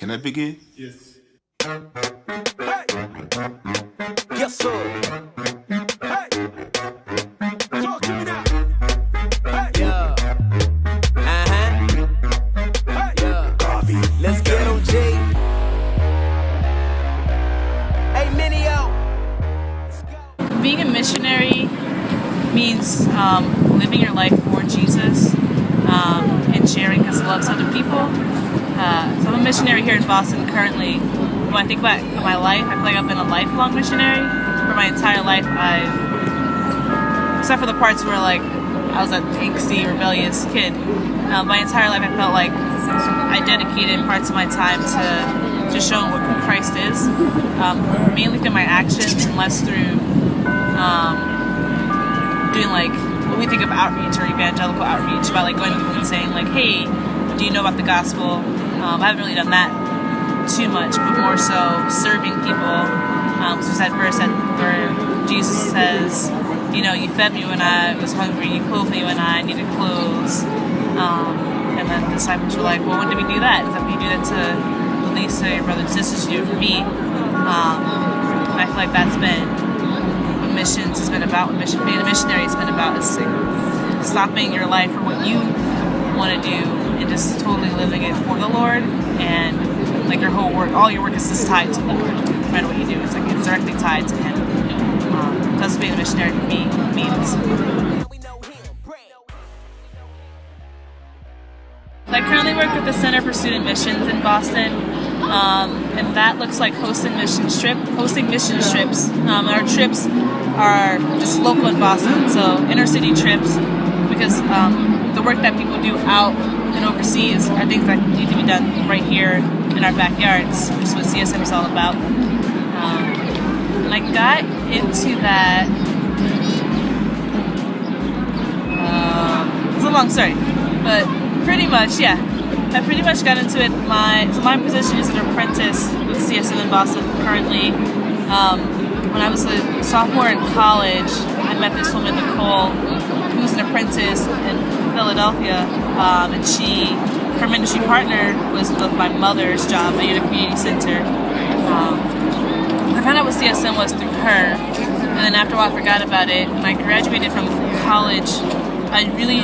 Can I begin? Yes. Hey! Yes, sir. Hey! Talk to me now. Hey! Yeah. Hey! Yeah. Coffee. Let's get on G. Hey, Minio. Being a missionary means living your life for Jesus and sharing His love to other people. So I'm a missionary here in Boston currently. When I think about my life, I feel like I've been a lifelong missionary. For my entire life, except for the parts where like I was an angsty, rebellious kid, my entire life I felt like I dedicated parts of my time to just showing who Christ is, mainly through my actions and less through doing like what we think of outreach or evangelical outreach, about like going to people and saying like, hey, do you know about the gospel? I haven't really done that too much, but more so serving people. So there's that verse where Jesus says, you know, you fed me when I was hungry, you clothed me when I needed clothes. And then the disciples were like, well, when did we do that? Is that when you do that to the least of your brothers and sisters, you do it for me? And I feel like that's been what missions has been about, what being a missionary has been about, is like stopping your life for what you want to do and just totally living it for the Lord, and like your whole work, all your work is just tied to the Lord. No matter what you do, it's like it's directly tied to Him. That's what being a missionary for me means. I currently work with the Center for Student Missions in Boston, and that looks like hosting mission trips. Our trips are just local in Boston, so inner city trips, because the work that people do out and overseas are things that need to be done right here in our backyards, which is what CSM is all about. And I got into that. It's a long story, but pretty much, yeah. I pretty much got into it. My position is an apprentice with CSM in Boston currently. When I was a sophomore in college, I met this woman, Nicole, who's an apprentice in Philadelphia, and her ministry partner was my mother's job at a community center. I found out what CSM was through her, and then after a while I forgot about it. When I graduated from college, I really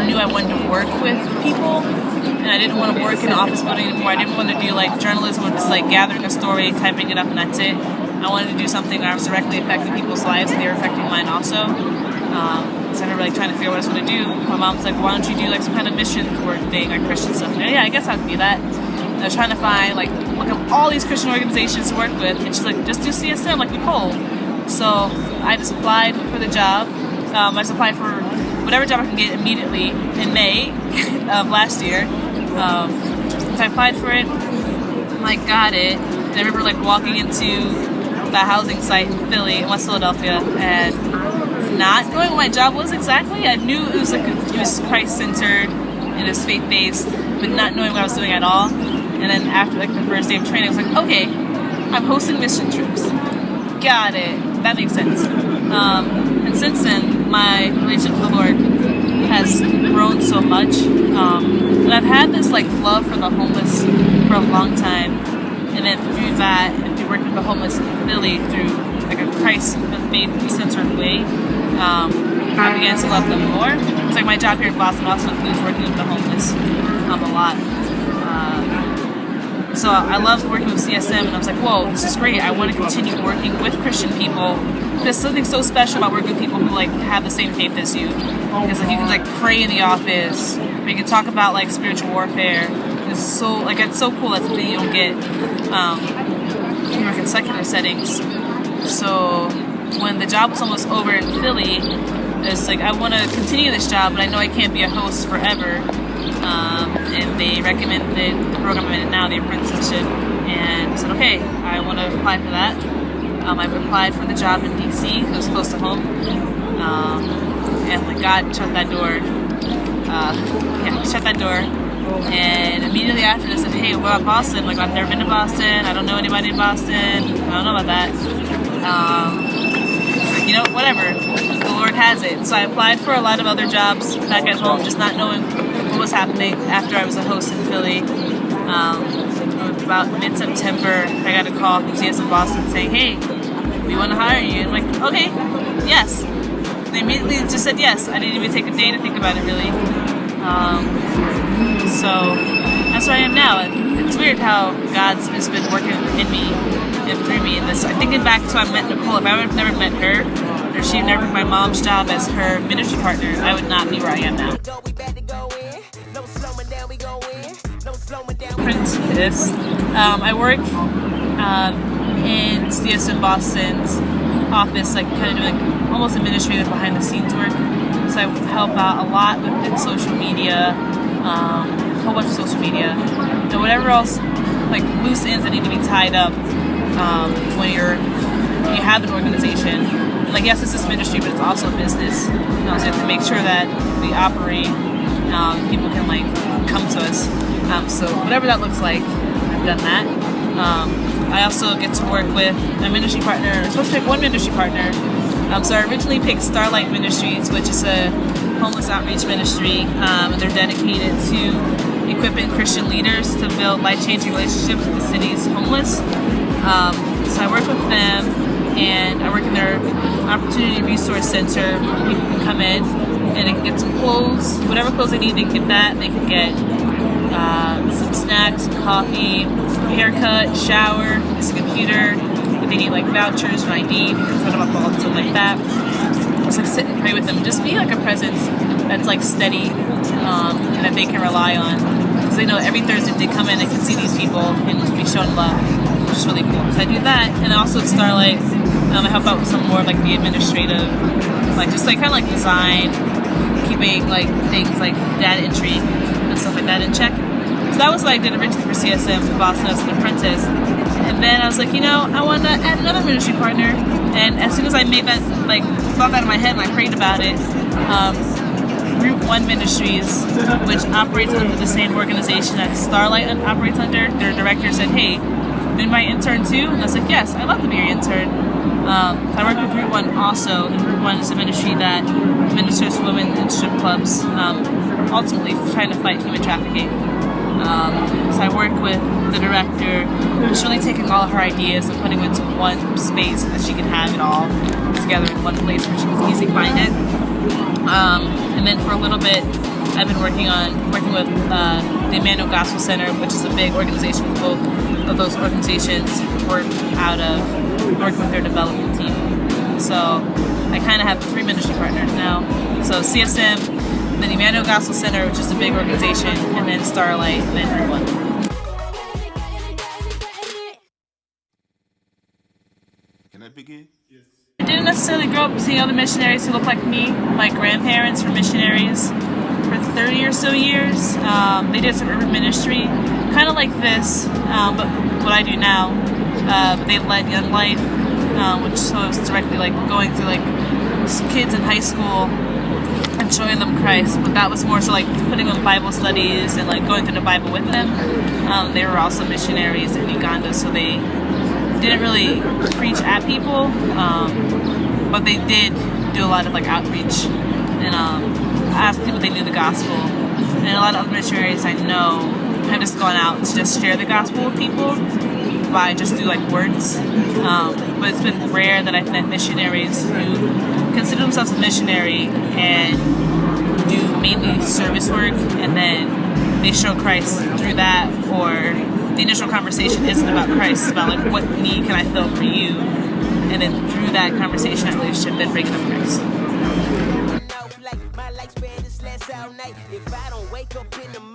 knew I wanted to work with people, and I didn't want to work in an office building anymore. I didn't want to do like journalism where just like gathering a story, typing it up, and that's it. I wanted to do something that was directly affecting people's lives, and they were affecting mine also. So I remember like trying to figure out what I was going to do. My mom's like, why don't you do like some kind of missions work thing, like Christian stuff? And yeah, I guess I could do that. And I was trying to find, like, look up all these Christian organizations to work with, and she's like, just do CSM, like Nicole. So I just applied for the job. I just applied for whatever job I can get immediately in May of last year. So I applied for it, I got it, and I remember like walking into the housing site in Philly, in West Philadelphia, and not knowing what my job was exactly. I knew it was Christ-centered and it was faith-based, but not knowing what I was doing at all. And then after like the first day of training, I was like, okay, I'm hosting mission trips. Got it. That makes sense. And since then, my relationship with the Lord has grown so much. And I've had this like love for the homeless for a long time. And then through that, and through working with the homeless in Philly through like a Christ faith-centered way, I began to love them more. It's like my job here in Boston also includes working with the homeless a lot. So I loved working with CSM, and I was like, whoa, this is great. I want to continue working with Christian people. There's something so special about working with people who like have the same faith as you. Because like you can like pray in the office, or you can talk about like spiritual warfare. It's so cool. That's something you don't get when you work in secular settings. So when the job was almost over in Philly, it's like I want to continue this job, but I know I can't be a host forever. And they recommended the program I'm in now, the apprenticeship, and I said, okay, I want to apply for that. I've applied for the job in DC, it was close to home, and like God shut that door. Shut that door. And immediately after, they said, hey, what about Boston? Like, I've never been to Boston. I don't know anybody in Boston. I don't know about that. Like, you know, whatever. The Lord has it. So I applied for a lot of other jobs back at home, just not knowing what was happening after I was a host in Philly. About mid-September, I got a call from CSM Boston saying, "Hey, we want to hire you." And I'm like, "Okay, yes." They immediately just said yes. I didn't even take a day to think about it, really. So that's where I am now. And it's weird how God's just been working in me and through me in this. I thinking back to when I met Nicole. If I would have never met her, or she never took my mom's job as her ministry partner, I would not be where I am now. Apprentice. I work in CSM Boston's office, like kind of doing almost administrative behind the scenes work. So I help out a lot with social media, a whole bunch of social media, and whatever else, like loose ends that need to be tied up when you have an organization. Like, yes, it's this ministry, but it's also a business. So you have to make sure that we operate. People can like come to us. So whatever that looks like, I've done that. I also get to work with a ministry partner. I'm supposed to pick one ministry partner. So I originally picked Starlight Ministries, which is a homeless outreach ministry, and they're dedicated to equipping Christian leaders to build life-changing relationships with the city's homeless. So I work with them, and I work in their Opportunity Resource Center. People can come in and they can get some clothes, whatever clothes they need, they can get that. They can get some snacks, some coffee, haircut, shower, use a computer. If they need like vouchers or ID, they can set them up all stuff like that. Just like sit and pray with them. Just be like a presence that's like steady and that they can rely on. Because they know every Thursday they come in and can see these people and be shown love, which is really cool. So I do that. And also at Starlight, I help out with some more of like the administrative, like just like kind of like design, keeping like things like data entry and stuff like that in check. So that was what I did originally for CSM Boston as an apprentice. And then I was like, I want to add another ministry partner. And as soon as I made that, like, thought that in my head and I prayed about it, Group 1 Ministries, which operates under the same organization that Starlight operates under, their director said, "Hey, be my intern too?" And I was like, "Yes, I'd love to be your intern." I work with Group 1 also, and Group 1 is a ministry that ministers to women in strip clubs, ultimately trying to fight human trafficking. So I work with the director, who's really taking all of her ideas and putting them into one space so that she can have it all together in one place where she can easily find it. And then for a little bit, I've been working with the Emmanuel Gospel Center, which is a big organization. Both of those organizations work working with their development team. So I kind of have 3 ministry partners now. So CSM, then Emmanuel Gospel Center, which is a big organization, and then Starlight, and then Group 1. Can I begin? Yes. I didn't necessarily grow up seeing other missionaries who look like me. My grandparents were missionaries for 30 or so years. They did some urban ministry, kind of like this, but what I do now. They led Young Life, which was directly like going through like kids in high school and showing them Christ. But that was more so like putting them Bible studies and like going through the Bible with them. They were also missionaries in Uganda, so they didn't really preach at people, but they did do a lot of like outreach and ask people if they knew the gospel. And a lot of other missionaries I know have just gone out to just share the gospel with people by just through like words. But it's been rare that I've met missionaries who consider themselves a missionary and do mainly service work, and then they show Christ through that, or the initial conversation isn't about Christ, it's about like what need can I fill for you, and then through that conversation, that relationship, then bringing up Christ.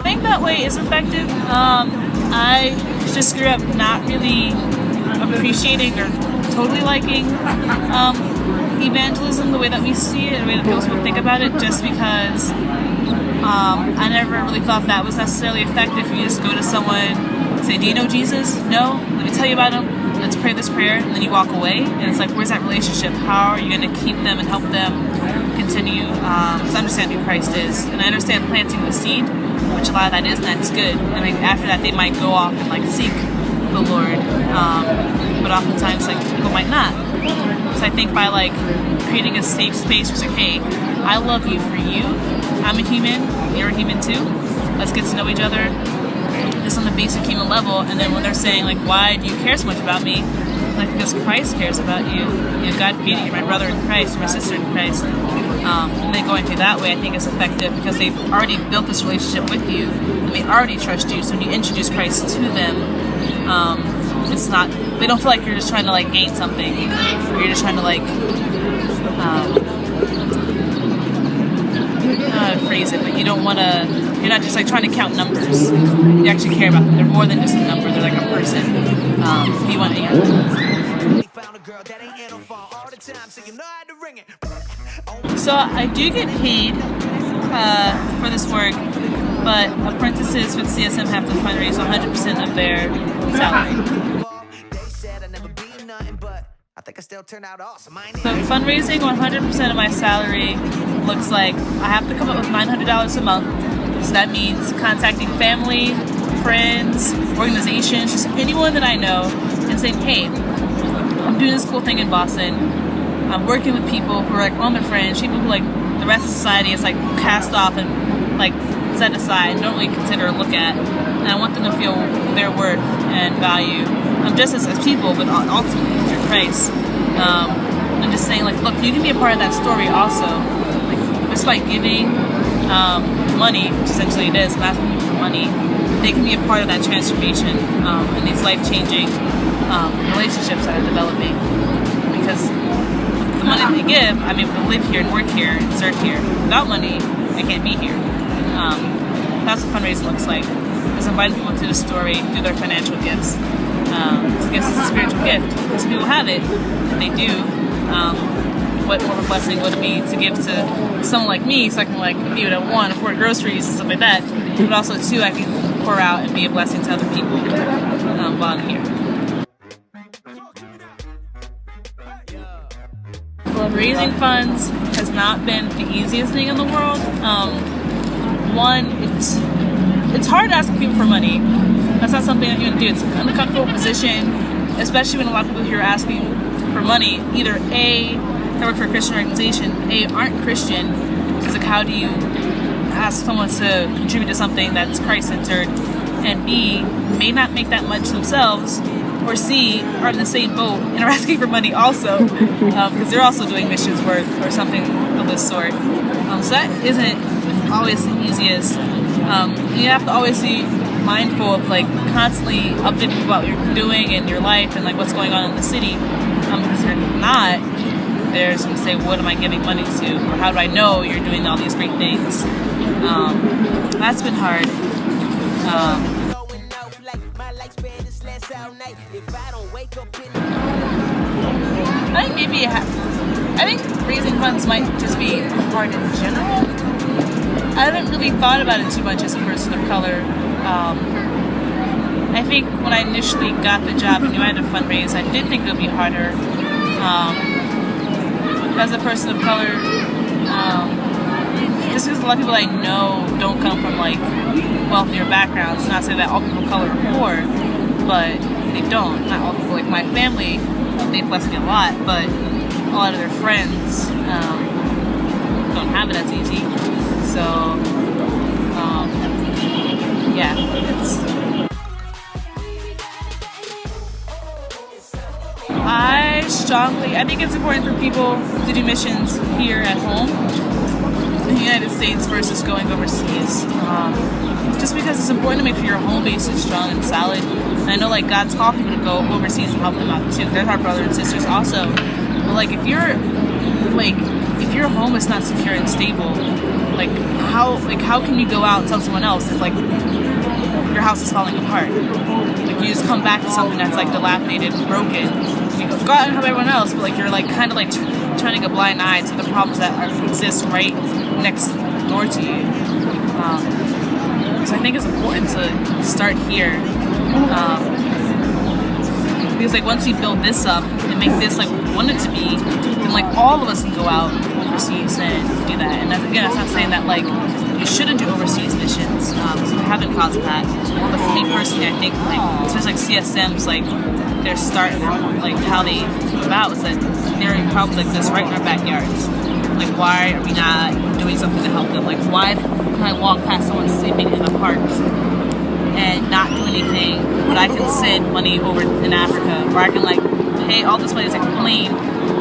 I think that way is effective. I just grew up not really appreciating or totally liking evangelism the way that we see it, the way that people think about it, just because I never really thought that was necessarily effective. You just go to someone, say, "Do you know Jesus?" "No." "Let me tell you about him. Let's pray this prayer," and then you walk away. And it's like, where's that relationship? How are you going to keep them and help them continue to understand who Christ is? And I understand planting the seed, which a lot of that is, and that's good. And like after that, they might go off and like seek the Lord, but oftentimes like people might not. So I think by like creating a safe space where it's like, "Hey, I love you for you. I'm a human. You're a human too. Let's get to know each other. just on the basic human level. And then when they're saying like, why do you care so much about me? Like, because Christ cares about you. You know, God created you, my brother in Christ, or my sister in Christ. And then going through that way, I think is effective because they've already built this relationship with you, and they already trust you. So when you introduce Christ to them, it's not, they don't feel like you're just trying to like gain something, or you're just trying to like, how to phrase it, but you don't want to, you're not just like trying to count numbers. You actually care about them. They're more than just a number. They're like a person. You want to, So I do get paid for this work, but apprentices with CSM have to fundraise 100% of their salary. So fundraising 100% of my salary looks like I have to come up with $900 a month. So that means contacting family, friends, organizations, just anyone that I know, and saying, hey, I'm doing this cool thing in Boston. I'm working with people who are like on their fringe, people who like the rest of society is like cast off and like set aside, don't really consider or look at. And I want them to feel their worth and value, just as people, but ultimately through Christ. I'm just saying, like, look, you can be a part of that story also. Like, just by giving money, which essentially it is, asking people for money, they can be a part of that transformation and these life-changing relationships that are developing. Because the money they give, I'm able to live here and work here and serve here. Without money, I can't be here. That's what fundraising looks like. It's inviting people to the story through their financial gifts. This gift is a spiritual gift. Some people have it, and they do. What more of a blessing would it be to give to someone like me, so I can like be able to, one, afford groceries and stuff like that, but also two, I can pour out and be a blessing to other people while I'm here. Well, raising funds has not been the easiest thing in the world. One, it's hard asking people for money. That's not something that you want to do. It's an uncomfortable position, especially when a lot of people here are asking for money. Either A, they work for a Christian organization, A, aren't Christian. So like, how do you ask someone to contribute to something that's Christ-centered? And B, may not make that much themselves. Or C, are in the same boat and are asking for money also, because they're also doing missions work or something of this sort. So that isn't always the easiest. You have to always be mindful of like constantly updating people about what you're doing in your life and like what's going on in the city. Because if you're not, they're just gonna say, what am I giving money to? Or how do I know you're doing all these great things? That's been hard. I think maybe I think raising funds might just be hard in general. I haven't really thought about it too much as a person of color. I think when I initially got the job and knew I had to fundraise, I did think it would be harder. As a person of color, just because a lot of people I know don't come from like wealthier backgrounds. Not to say that all people of color are poor, but they don't. Not all people. Like my family, they bless me a lot, but a lot of their friends don't have it as easy. So, yeah, I think it's important for people to do missions here at home in the United States versus going overseas. Just because it's important to make sure your home base is strong and solid. And I know like God's called people to go overseas and help them out too. They're our brothers and sisters also. But like if your home is not secure and stable, how can you go out and tell someone else if like your house is falling apart? Like you just come back to something that's like dilapidated and broken. You go out and help everyone else, but like you're like kind of like turning a blind eye to the problems that exist right next door to you. So I think it's important to start here. Because like once we build this up and make this like what we want it to be, then like all of us can go out overseas and do that. And that's not saying that like you shouldn't do overseas missions. So we haven't caused that. But for me personally, I think like especially like CSMs, like their start, like how they come about is that there are problems like this right in our backyards. Like why are we not doing something to help them? Like why can I walk past someone sleeping in a park and but I can send money over in Africa, or I can like pay all this money as like a plane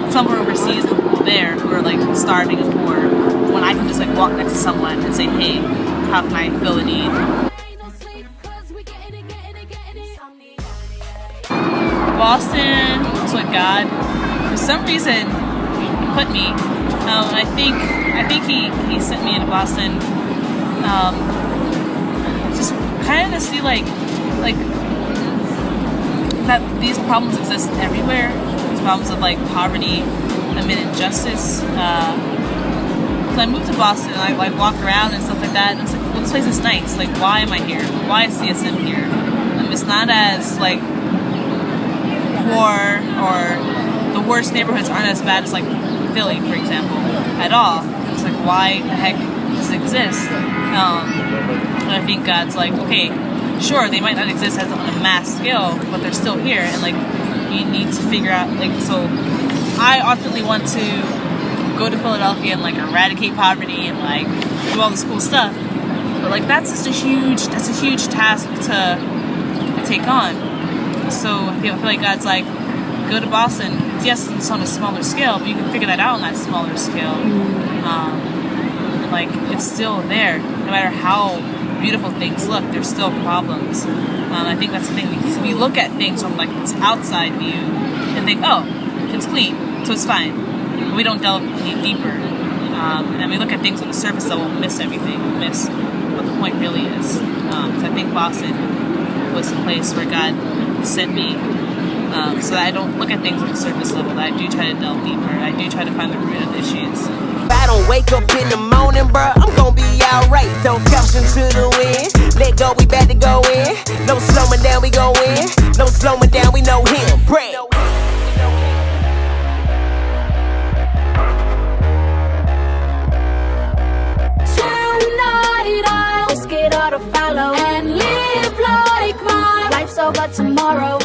somewhere overseas and people there who are like starving and poor, when I can just like walk next to someone and say, hey, how can I fill a need? Boston is what God, for some reason, put me. I think he sent me into Boston, just kind of to see like that these problems exist everywhere. These problems of like poverty amid injustice. So I moved to Boston and I like walk around and stuff like that, and I was like, well, this place is nice. Like, why am I here? Why is CSM here? It's not as like poor, or the worst neighborhoods aren't as bad as like Philly, for example, at all. It's like, why the heck does it exist? And I think God's like, okay, sure, they might not exist as on a mass scale, but they're still here, and like you need to figure out like. So I ultimately want to go to Philadelphia and like eradicate poverty and like do all this cool stuff, but like that's a huge task to take on. So I feel like God's like, go to Boston. Yes, it's on a smaller scale, but you can figure that out on that smaller scale. And like it's still there. No matter how beautiful things look, there's still problems. I think that's the thing. We look at things from like this outside view and think, oh, it's clean, so it's fine. We don't delve any deeper. And we look at things on the surface level and miss everything, miss what the point really is. So I think Boston was the place where God sent me, so that I don't look at things on the surface level, that I do try to delve deeper. I do try to find the root of the issues. If I don't wake up in the morning, bruh, I'm gonna be alright. Don't caption to the wind. Let go, we about to go in. No slowing down, we go in. No slowing down, we know him. Pray. Tonight I'll risk it all to follow and live like my life's over tomorrow.